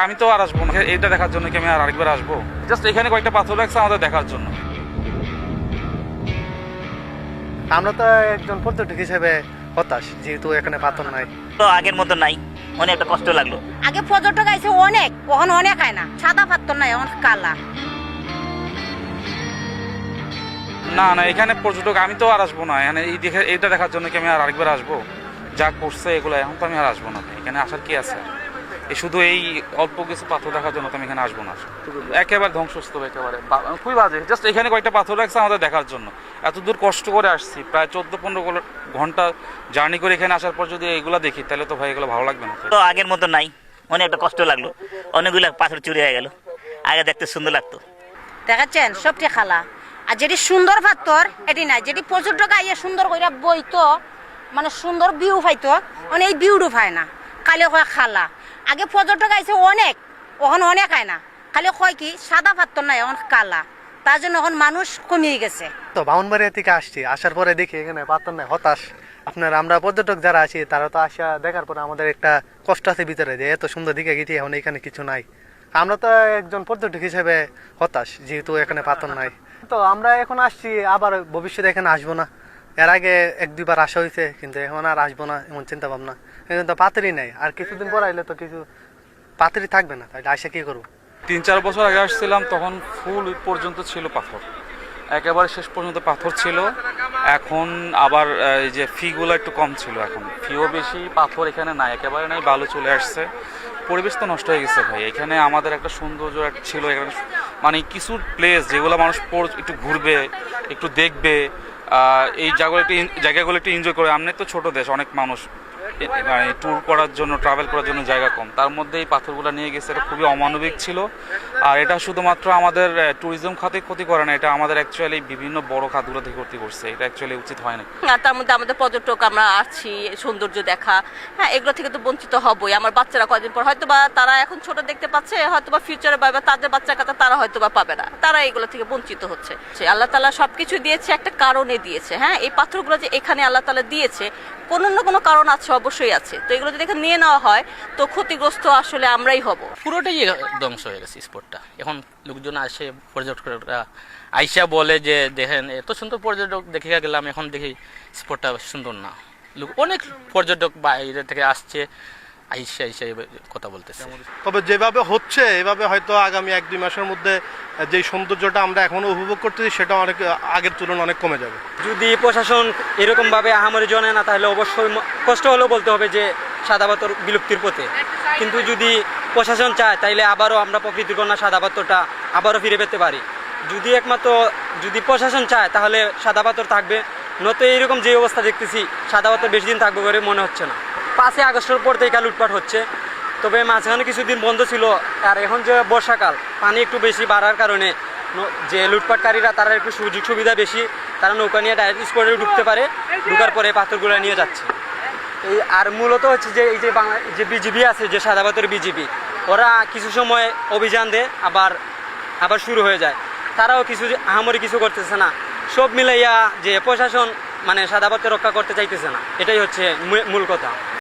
আমি তো আর আসবো না, এটা দেখার জন্য কি আমি আর আরেকবার আসবো? জাস্ট এখানে কয়েকটা পাথর রাখছে আমাদের দেখার জন্য। আমরা তো একজন পর্যটক হিসেবে হতাশ, যেহেতু এখানে পাথর নাই। তো আগের মতো নাই, অনেকটা কষ্ট লাগলো। আগে পর্যটক আইছে অনেক, এখন অনেক হয় না, সাদা পাথর নাই, এখন কালা। না না, এখানে পর্যটক আমি তো আর আসবো না, এখানে এইটা দেখার জন্য কি আমি আর আরেকবার আসবো? যা করছে এগুলো, এখন তো আমি আর আসবো না। এখানে আসার কি আছে? শুধু এই অল্প কিছু পাথর দেখার জন্য তো আমি এখানে আসবো না। একেবারে ধ্বংসস্তূপ, একেবারে খুবই বাজে। জাস্ট এখানে কয়েকটা পাথর রাখছে আমাদের দেখার জন্য। এত দূর কষ্ট করে আসছি, প্রায় 14-15 ঘন্টা জার্নি করে এখানে আসার পর যদি এগুলো দেখি, তাহলে তো ভাই এগুলো ভালো লাগবে না। তো আগের মতো নাই, অনেকটা কষ্ট লাগলো। অনেকগুলো পাথর চুরি হয়ে গেল, আগে দেখতে সুন্দর লাগতো। দেখাচ্ছেন সবটি খালা। আর যেটি সুন্দর পাথর এটি নাই, যেটি পর্যটক আইয়া সুন্দর করে বইতো, মানে সুন্দর ভিউ পাইতো, মানে এই ভিউটা পায় না, খালি কয় খালা। আগে পর্যটক আইছে অনেক, এখন অনেক হয় না, খালি কয় কি সাদা পাথর নাই, এখন কালা। তার জন্য এখন মানুষ কমিয়ে গেছে। তো ব্রাহ্মণবাড়িয়া থেকে আসছি, আসার পরে দেখি এখানে পাথর নাই, হতাশ। আমরা পর্যটক যারা আছি তারা তো আসা দেখার পরে আমাদের একটা কষ্ট আছে ভিতরে, যে এত সুন্দর দিকে গেছি, এখন এখানে কিছু নাই। আমরা তো একজন পর্যটক হিসেবে হতাশ, যেহেতু এখানে পাথর নাই। তো আমরা এখন আসছি, আবার ভবিষ্যতে এখানে আসবো না। এর আগে 1-2 বার আসা হয়েছে, কিন্তু এখন আর আসবো না এমন চিন্তা ভাবনা। এখন তো পাথরই নাই, আর কিছুদিন পর আইলে তো কিছু পাথরই থাকবে না, তাহলে আসা কি করবো? 3-4 বছর আগে আসছিলাম, তখন ফুল পর্যন্ত ছিল পাথর, একেবারে শেষ পর্যন্ত পাথর ছিল। এখন আবার এই যে ফিগুলো একটু কম ছিল, এখন ফিও বেশি, পাথর এখানে নাই, একেবারে নাই, বালু চলে আসছে। পরিবেশ তো নষ্ট হয়ে গেছে ভাই। এখানে আমাদের একটা সৌন্দর্য ছিল, এখানে মানে কিছু প্লেস যেগুলো মানুষ একটু ঘুরবে, একটু দেখবে, এই জায়গাগুলো একটু এনজয় করে। আমনে তো ছোট দেশ, অনেক মানুষ মানে ট্যুর করার জন্য, ট্রাভেল করার জন্য জায়গা কম, তার মধ্যে এই পাথরগুলো নিয়ে গেছে। এটা খুবই অমানবিক ছিল। আর এটা শুধুমাত্র আমাদের ট্যুরিজম খাতে ক্ষতি করে না, এটা আমাদের অ্যাকচুয়ালি বিভিন্ন বড় খাতগুলোতে ক্ষতি করছে। এটা অ্যাকচুয়ালি উচিত হয় না। তার মধ্যে আমাদের পর্যটক, আমরা আসছি সৌন্দর্য দেখা, হ্যাঁ, এগুলো থেকে তো বঞ্চিত হবই। আমার বাচ্চারা কয়েকদিন পর হয়তো বা, তারা এখন ছোট দেখতে পাচ্ছে, হয়তো বা ফিউচারে বা তাদের বাচ্চা কাচ্চা তারা হয়তো বা পাবে না, তারা এগুলো থেকে বঞ্চিত হচ্ছে। আল্লাহ তাআলা সবকিছু দিয়েছে একটা কারণে দিয়েছে। হ্যাঁ, এই পাথরগুলো যে এখানে আল্লাহ তাআলা দিয়েছে, কোনো না কোনো কারণ আছে, অবশ্যই আছে। তো এগুলো যদি এখানে নিয়ে নেওয়া হয়, তো ক্ষতিগ্রস্ত আসলে আমরাই হব। পুরোটাই ধ্বংস হয়ে গেছে স্পটটা। এখন লোকজন আসে, পর্যটকরা আইসা বলে যে দেখেন এত সুন্দর পর্যটক দেখে গেলাম, এখন দেখি স্পটটা সুন্দর না। অনেক পর্যটক বাইরে থেকে আসছে, আইসা কথা বলতেছে। তবে যেভাবে হচ্ছে, এভাবে হয়তো আগামী 1-2 মাসের মধ্যে যে সৌন্দর্যটা আমরা এখনো উপভোগ করতেছি, সেটা অনেক আগের তুলনায় অনেক কমে যাবে। যদি প্রশাসন এরকমভাবে আহামরি জানে না, তাহলে অবশ্যই কষ্ট হলেও বলতে হবে যে সাদা পাথর বিলুপ্তির পথে। কিন্তু যদি প্রশাসন চায়, তাইলে আবারও আমরা প্রকৃতির কন্যা সাদা পাথরটা আবারও ফিরে পেতে পারি। যদি প্রশাসন চায়, তাহলে সাদা পাথর থাকবে। নয়তো এইরকম যে অবস্থা দেখতেছি, সাদা পাথর বেশি দিন থাকবে বলে মনে হচ্ছে না। 5 আগস্টের পর থেকে লুটপাট হচ্ছে, তবে মাঝখানে কিছুদিন বন্ধ ছিল। আর এখন যে বর্ষাকাল, পানি একটু বেশি বাড়ার কারণে যে লুটপাটকারীরা, তারা একটু সুযোগ সুবিধা বেশি, তারা নৌকা নিয়ে ডাইরেক্ট স্পটে ঢুকতে পারে, ঢুকার পরে পাথরগুলো নিয়ে যাচ্ছে। আর মূলত হচ্ছে যে এই যে বিজিবি আছে, যে সাদা পাথর বিজিবি, ওরা কিছু সময় অভিযান দেয়, আবার শুরু হয়ে যায়। তারাও আহামরি কিছু করতেছে না। সব মিলাইয়া যে প্রশাসন মানে সাদা পাথর রক্ষা করতে চাইতেছে না, এটাই হচ্ছে মূল কথা।